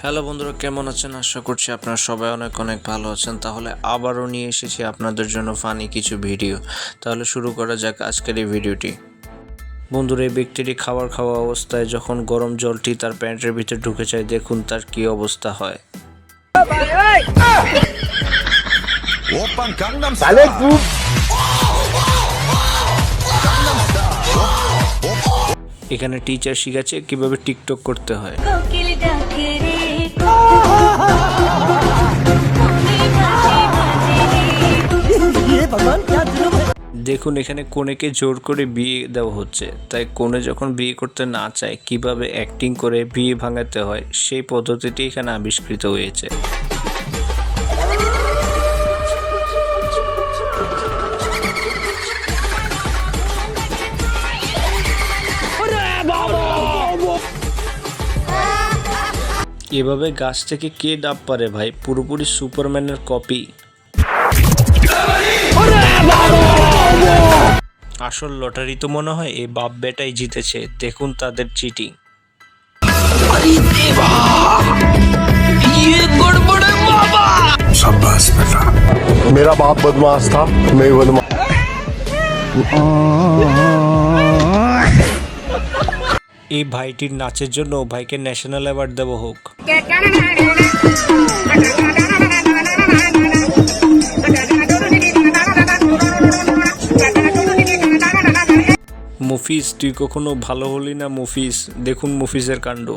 Hello বন্ধুরা, কেমন আছেন? আশা করছি আপনারা সবাই অনেক অনেক ভালো আছেন। তাহলে আবারও নিয়ে এসেছি আপনাদের জন্য ফানি কিছু ভিডিও। তাহলে শুরু করা যাক আজকের এই ভিডিওটি। বন্ধুরা, এই ব্যক্তিটি খাবার খাওয়া অবস্থায় যখন গরম জলটি তার প্যান্টের ভিতরে ঢুকে যায়, দেখুন তার কি অবস্থা হয়। এখানে টিচার শিখাচ্ছে কিভাবে টিকটক করতে হয়। দেখুন, এখানে কনেকে জোর করে বিয়ে দেওয়া হচ্ছে, তাই কনে যখন বিয়ে করতে না চায় কিভাবে অ্যাক্টিং করে বিয়ে ভাঙাতে হয় সেই পদ্ধতিটি এখানে আবিষ্কৃত হয়েছে। এভাবে গাছ থেকে কে ডাব পারে ভাই, পুরোপুরি সুপারম্যানের কপি। আসল লটারি তো মনে হয় এই বাপ বেটাই জিতেছে, দেখুন তাদের চিটিং। शाबाश बेटा, मेरा बाप बदमाश था, मैं ही बदमाश। এই ভাইটির নাচের জন্য ভাইকে ন্যাশনাল অ্যাওয়ার্ড দেওয়া হোক। মুফিস, তুই কখনো ভালো হলি না মুফিস, দেখুন মুফিসের কাণ্ড।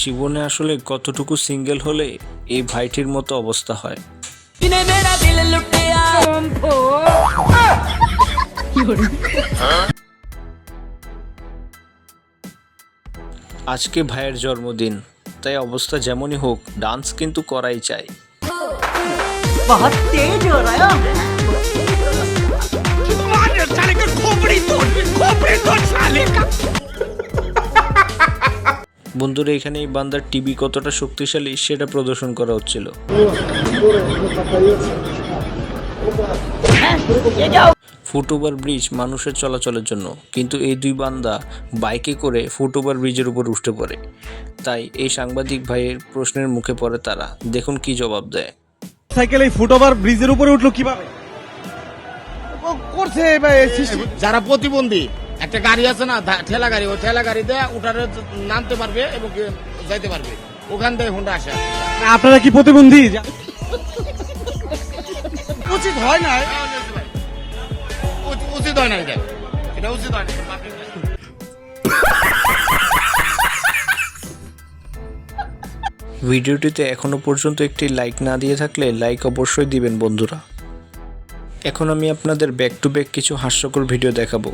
জীবনে আসলে কতটুকু সিঙ্গেল হলে এই ভাইটির মতো অবস্থা হয়। আজকে ভাইয়ের জন্মদিন, তাই অবস্থা যেমনই হোক ডান্স কিন্তু করাই চাই। বন্ধুরা, এখানে এই বান্দার টিভি কতটা শক্তিশালী সেটা প্রদর্শন করা হচ্ছিল। ফুটওভার ব্রিজ মানুষের চলাচলের জন্য, কিন্তু এই দুই বান্দা বাইকে করে ফুটওভার ব্রিজের উপর উঠে পড়ে। তাই এই সাংবাদিক ভাইয়ের প্রশ্নের মুখে পড়ে তারা, দেখুন কি জবাব দেয়। সাইকেল এই ফুটওভার ব্রিজের উপরে উঠলো কিভাবে? করছে যারা প্রতিবন্ধী, একটা গাড়ি আছে না ঠেলা গাড়ি, ওই ঠেলা গাড়িতে উঠারে নামতে পারবে এবং যাইতে পারবে, ওখান থেকে হুন্ডা আসে। আপনারা কি প্রতিবন্ধী? উচিত হয় না, উচিত হয় না, এটা উচিত হয় না। ভিডিওটিতে এখনো পর্যন্ত একটি লাইক না দিয়ে থাকলে লাইক অবশ্যই দিবেন বন্ধুরা। এখন আমি আপনাদের ব্যাক টু ব্যাক কিছু হাস্যকর ভিডিও দেখাবো।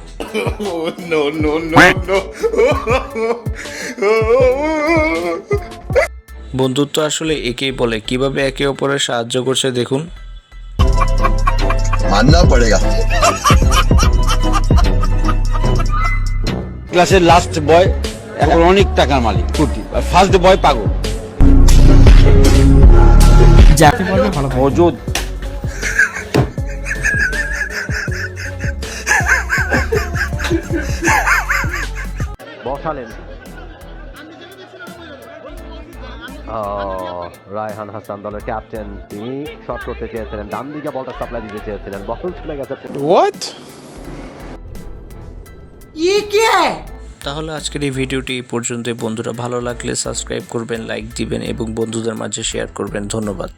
বন্ধুত্ব আসলে একেই বলে, কিভাবে একে অপরের সাহায্য করছে দেখুন। মাননা পড়েগা। ক্লাসের লাস্ট বয় এখন অনেক টাকার মালিক, কোটি। ফার্স্ট বয় পাগল। মজুদ বসালেন রায়হান হাসান, দলের ক্যাপ্টেন। তিনি শট করতে চেয়েছিলেন, ডান দিকে বলটা সাপ্লাই দিতে চেয়েছিলেন, বল চলে গেছে। তাহলে আজকের এই ভিডিওটি এই পর্যন্তই বন্ধুরা। ভালো লাগলে সাবস্ক্রাইব করবেন, লাইক দিবেন এবং বন্ধুদের মাঝে শেয়ার করবেন। ধন্যবাদ।